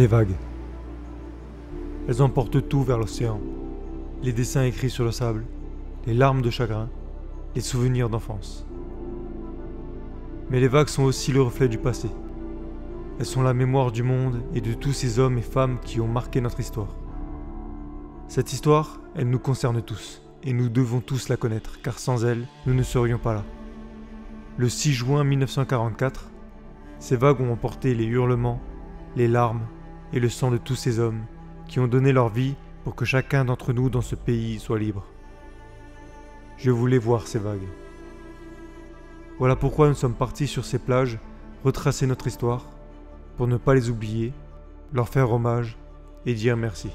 Les vagues. Elles emportent tout vers l'océan. Les dessins écrits sur le sable, les larmes de chagrin, les souvenirs d'enfance. Mais les vagues sont aussi le reflet du passé. Elles sont la mémoire du monde et de tous ces hommes et femmes qui ont marqué notre histoire. Cette histoire, elle nous concerne tous, et nous devons tous la connaître, car sans elle, nous ne serions pas là. Le 6 juin 1944, ces vagues ont emporté les hurlements, les larmes et le sang de tous ces hommes qui ont donné leur vie pour que chacun d'entre nous dans ce pays soit libre. Je voulais voir ces vagues. Voilà pourquoi nous sommes partis sur ces plages, retracer notre histoire, pour ne pas les oublier, leur faire hommage et dire merci.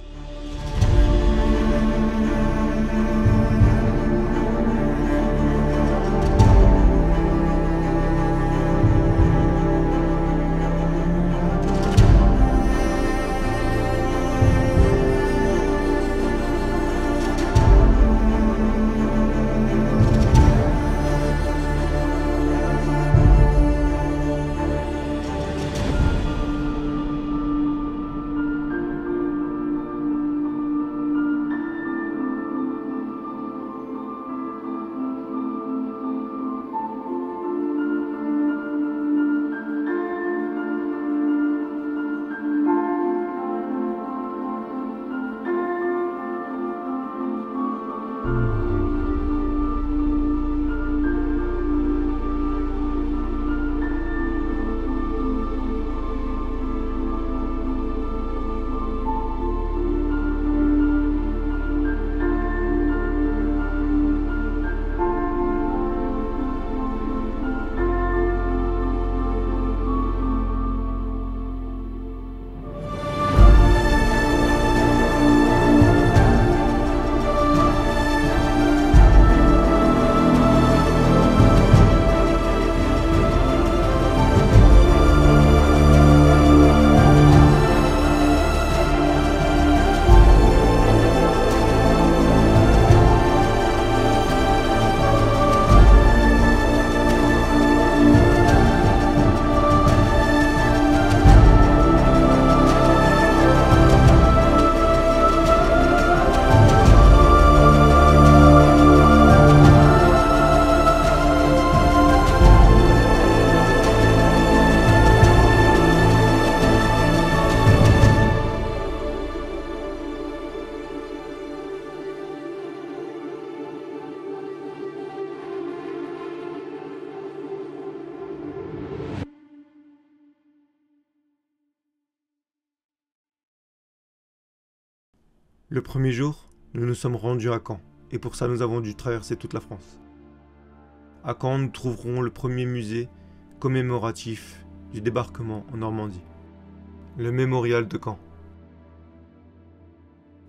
Le premier jour, nous nous sommes rendus à Caen, et pour ça nous avons dû traverser toute la France. À Caen, nous trouverons le premier musée commémoratif du débarquement en Normandie, le mémorial de Caen.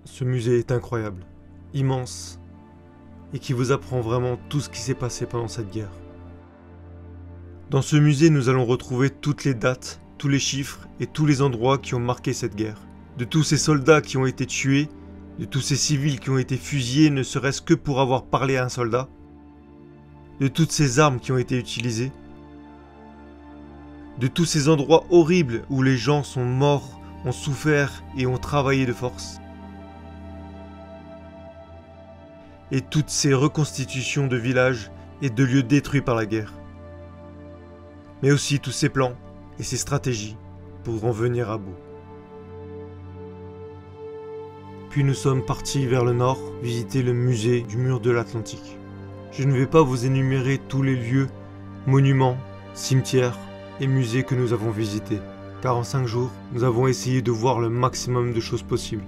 Ce musée est incroyable, immense, et qui vous apprend vraiment tout ce qui s'est passé pendant cette guerre. Dans ce musée, nous allons retrouver toutes les dates, tous les chiffres et tous les endroits qui ont marqué cette guerre. De tous ces soldats qui ont été tués, de tous ces civils qui ont été fusillés ne serait-ce que pour avoir parlé à un soldat, de toutes ces armes qui ont été utilisées, de tous ces endroits horribles où les gens sont morts, ont souffert et ont travaillé de force, et toutes ces reconstitutions de villages et de lieux détruits par la guerre, mais aussi tous ces plans et ces stratégies pour en venir à bout. Puis nous sommes partis vers le nord, visiter le musée du mur de l'Atlantique. Je ne vais pas vous énumérer tous les lieux, monuments, cimetières et musées que nous avons visités, car en 5 jours, nous avons essayé de voir le maximum de choses possibles.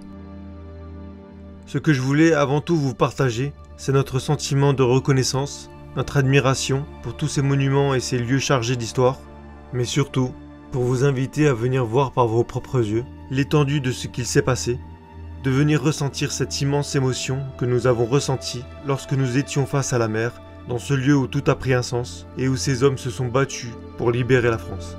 Ce que je voulais avant tout vous partager, c'est notre sentiment de reconnaissance, notre admiration pour tous ces monuments et ces lieux chargés d'histoire, mais surtout pour vous inviter à venir voir par vos propres yeux l'étendue de ce qu'il s'est passé, de venir ressentir cette immense émotion que nous avons ressentie lorsque nous étions face à la mer, dans ce lieu où tout a pris un sens et où ces hommes se sont battus pour libérer la France.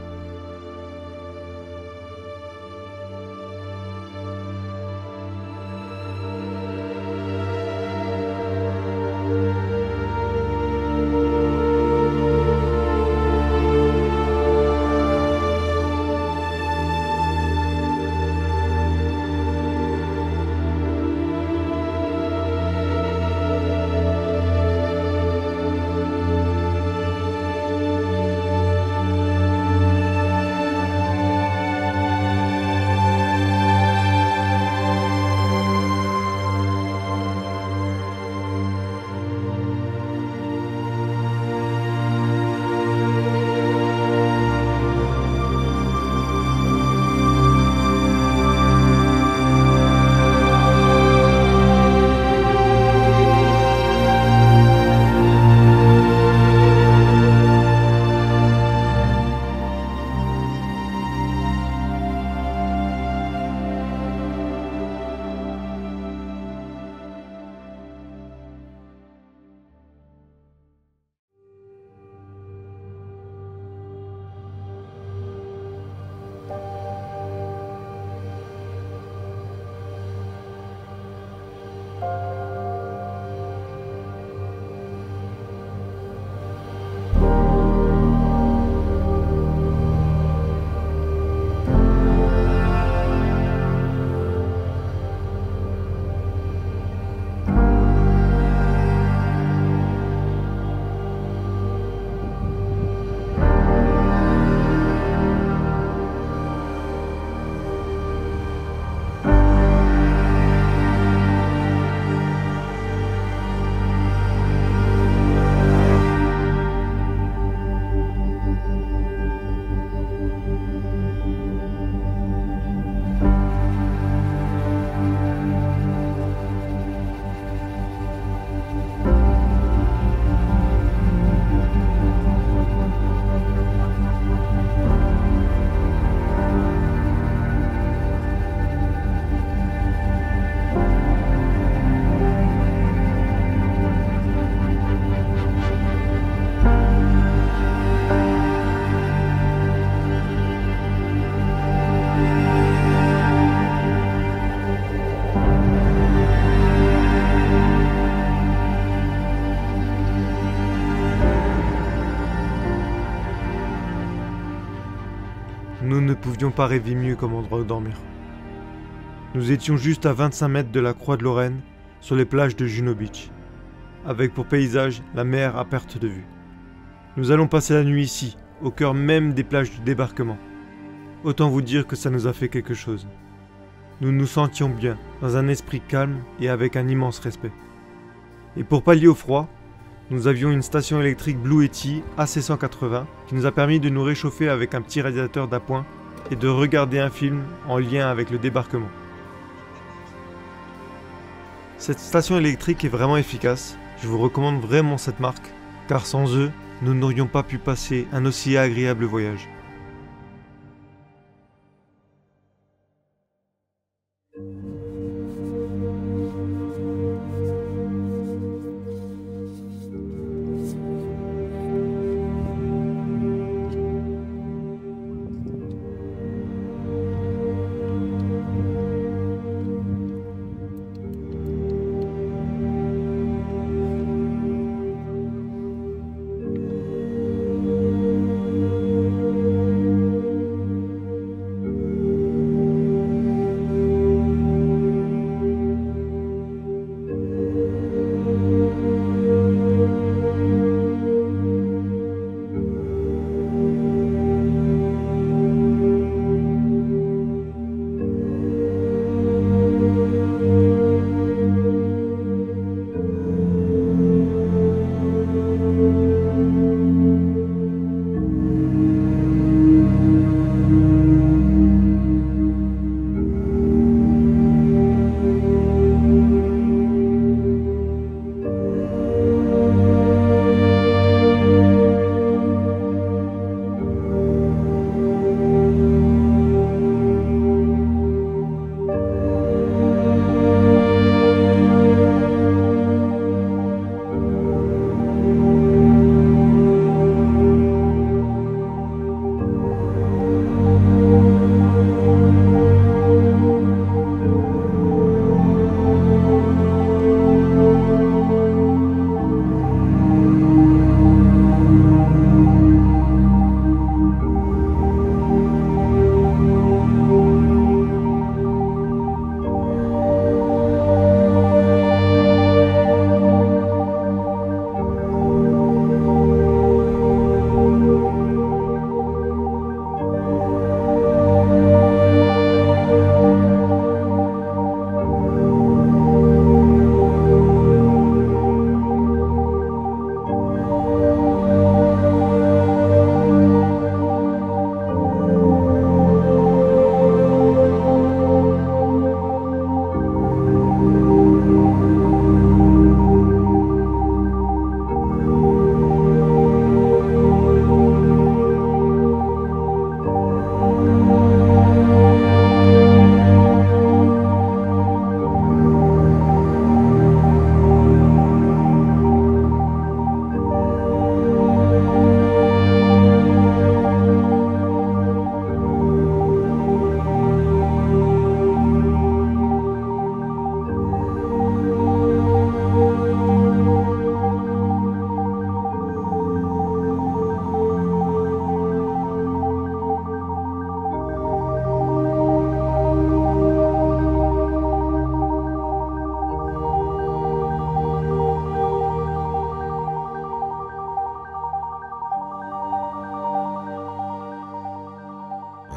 pouvions pas rêver mieux comme endroit où dormir. Nous étions juste à 25 mètres de la Croix de Lorraine, sur les plages de Juno Beach, avec pour paysage la mer à perte de vue. Nous allons passer la nuit ici, au cœur même des plages du débarquement. Autant vous dire que ça nous a fait quelque chose. Nous nous sentions bien, dans un esprit calme et avec un immense respect. Et pour pallier au froid, nous avions une station électrique Blue Yeti AC180 qui nous a permis de nous réchauffer avec un petit radiateur d'appoint et de regarder un film en lien avec le débarquement. Cette station électrique est vraiment efficace, je vous recommande vraiment cette marque, car sans eux, nous n'aurions pas pu passer un aussi agréable voyage.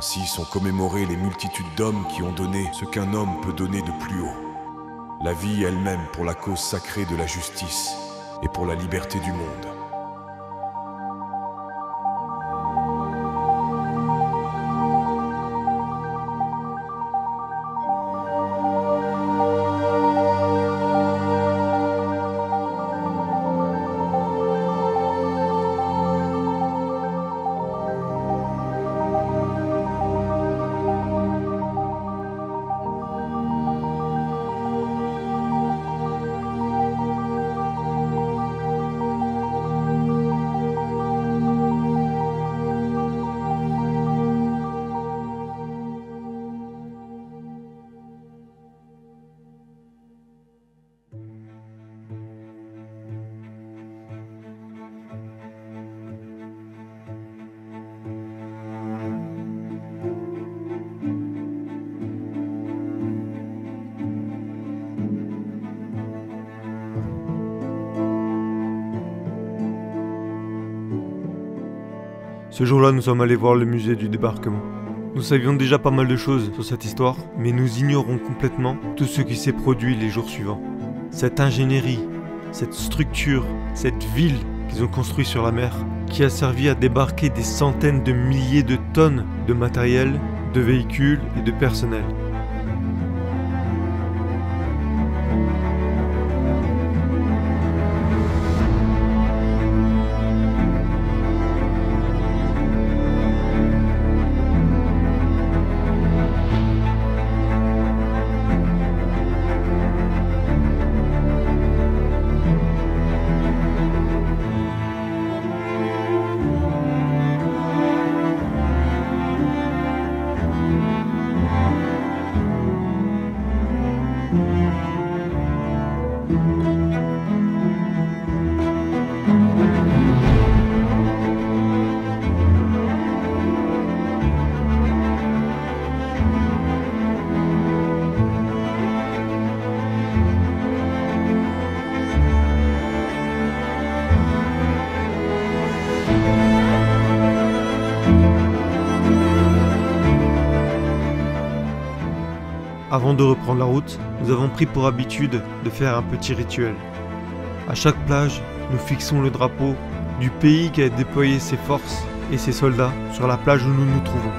Ainsi sont commémorées les multitudes d'hommes qui ont donné ce qu'un homme peut donner de plus haut, la vie elle-même pour la cause sacrée de la justice et pour la liberté du monde. Ce jour-là, nous sommes allés voir le musée du débarquement. Nous savions déjà pas mal de choses sur cette histoire, mais nous ignorons complètement tout ce qui s'est produit les jours suivants. Cette ingénierie, cette structure, cette ville qu'ils ont construite sur la mer, qui a servi à débarquer des centaines de milliers de tonnes de matériel, de véhicules et de personnel. Avant de reprendre la route, nous avons pris pour habitude de faire un petit rituel. À chaque plage, nous fixons le drapeau du pays qui a déployé ses forces et ses soldats sur la plage où nous nous trouvons.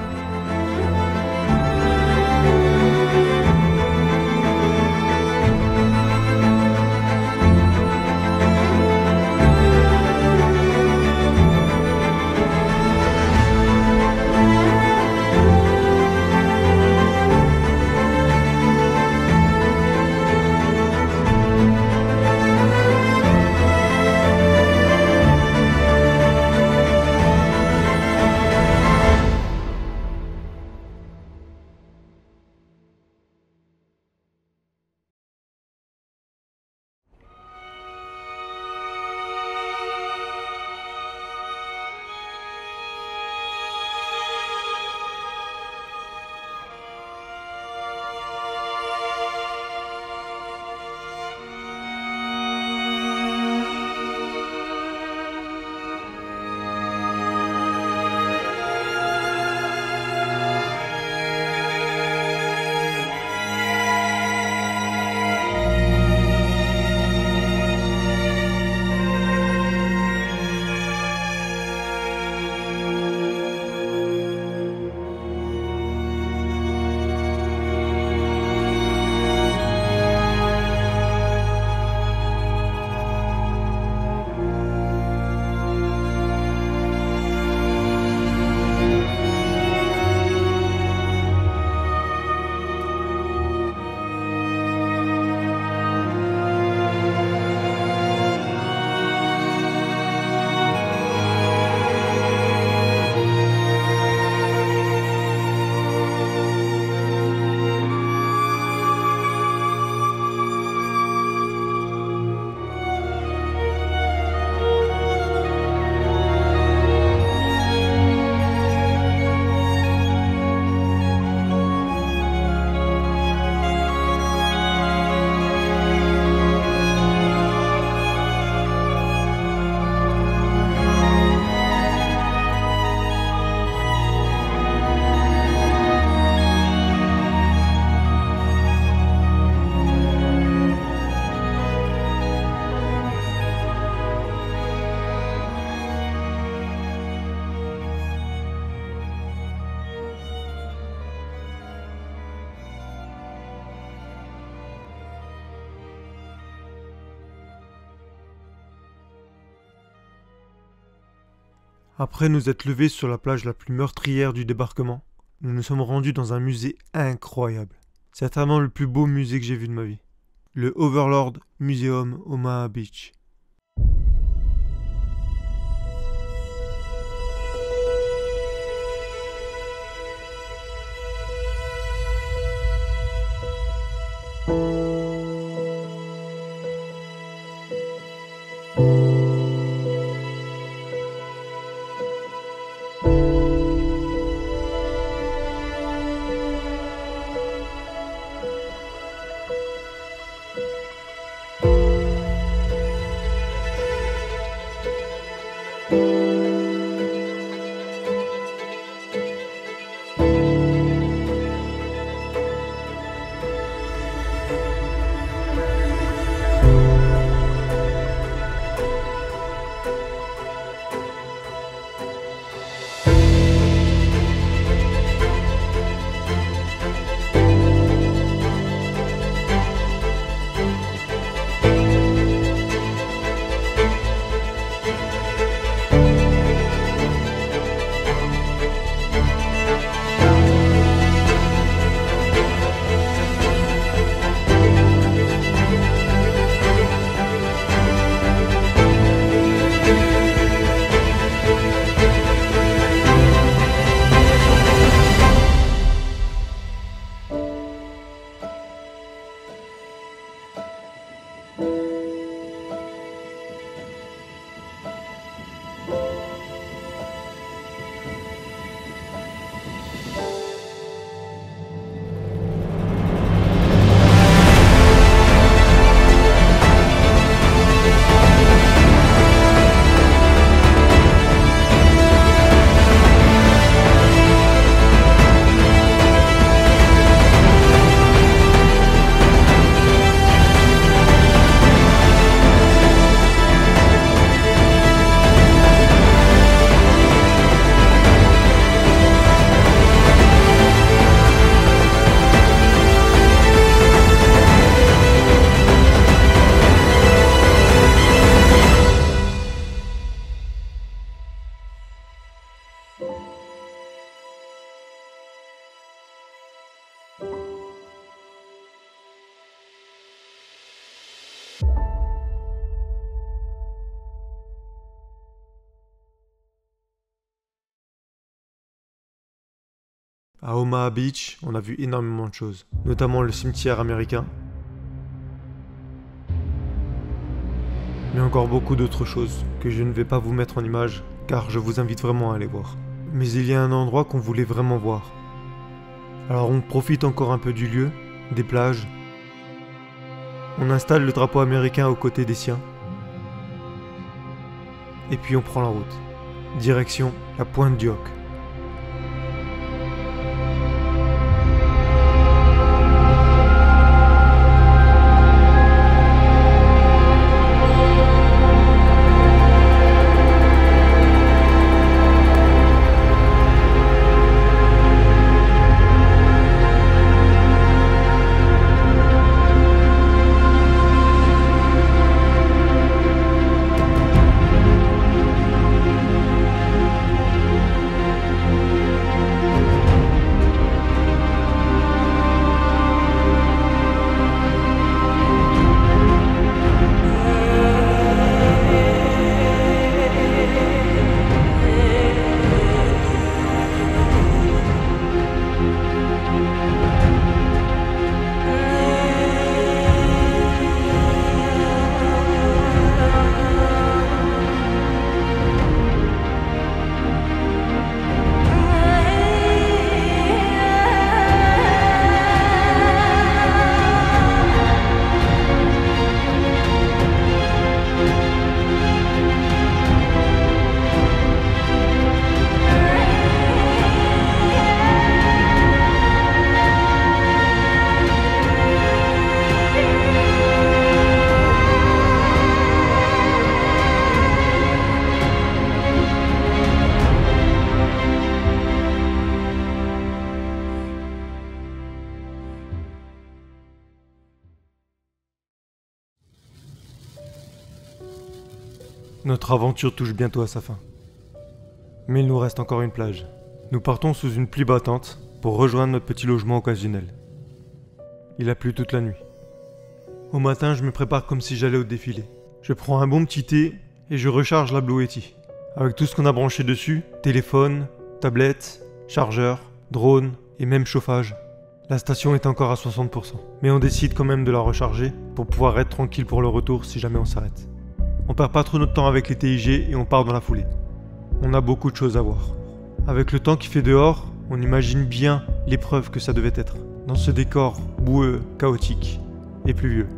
Après nous être levés sur la plage la plus meurtrière du débarquement, nous nous sommes rendus dans un musée incroyable. Certainement le plus beau musée que j'ai vu de ma vie. Le Overlord Museum Omaha Beach. À Omaha Beach, on a vu énormément de choses, notamment le cimetière américain, mais encore beaucoup d'autres choses que je ne vais pas vous mettre en image car je vous invite vraiment à aller voir. Mais il y a un endroit qu'on voulait vraiment voir. Alors on profite encore un peu du lieu, des plages. On installe le drapeau américain aux côtés des siens. Et puis on prend la route. Direction la Pointe du Hoc. Notre aventure touche bientôt à sa fin. Mais il nous reste encore une plage. Nous partons sous une pluie battante pour rejoindre notre petit logement occasionnel. Il a plu toute la nuit. Au matin, je me prépare comme si j'allais au défilé. Je prends un bon petit thé et je recharge la Blue Yeti. Avec tout ce qu'on a branché dessus, téléphone, tablette, chargeur, drone et même chauffage. La station est encore à 60%. Mais on décide quand même de la recharger pour pouvoir être tranquille pour le retour si jamais on s'arrête. On perd pas trop notre temps avec les TIG et on part dans la foulée. On a beaucoup de choses à voir. Avec le temps qu'il fait dehors, on imagine bien l'épreuve que ça devait être, dans ce décor boueux, chaotique et pluvieux.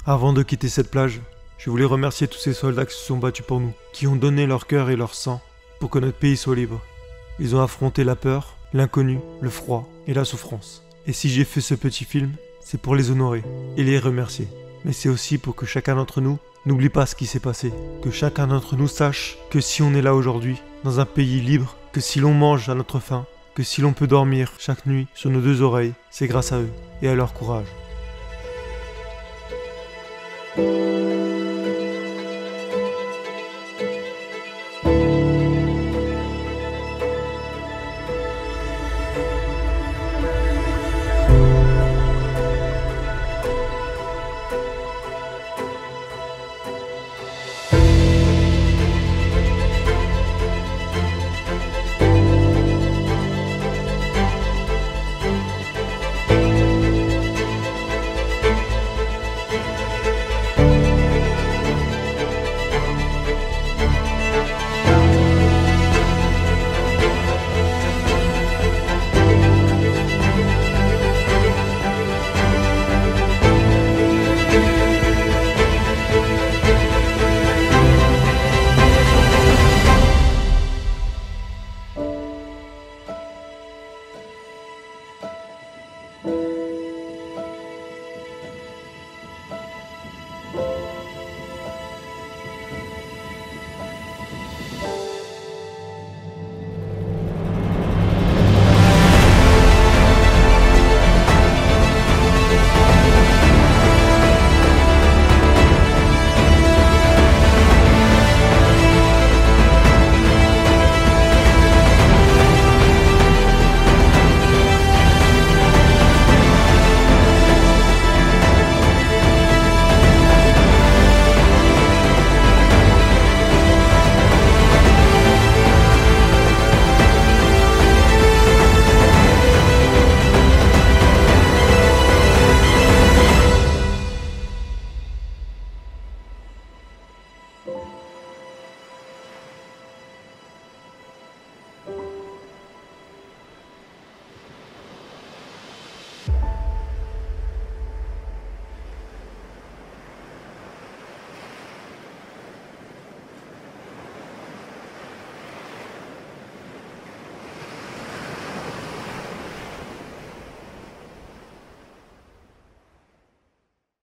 Avant de quitter cette plage, je voulais remercier tous ces soldats qui se sont battus pour nous, qui ont donné leur cœur et leur sang pour que notre pays soit libre. Ils ont affronté la peur, l'inconnu, le froid et la souffrance. Et si j'ai fait ce petit film, c'est pour les honorer et les remercier. Mais c'est aussi pour que chacun d'entre nous n'oublie pas ce qui s'est passé. Que chacun d'entre nous sache que si on est là aujourd'hui, dans un pays libre, que si l'on mange à notre faim, que si l'on peut dormir chaque nuit sur nos deux oreilles, c'est grâce à eux et à leur courage.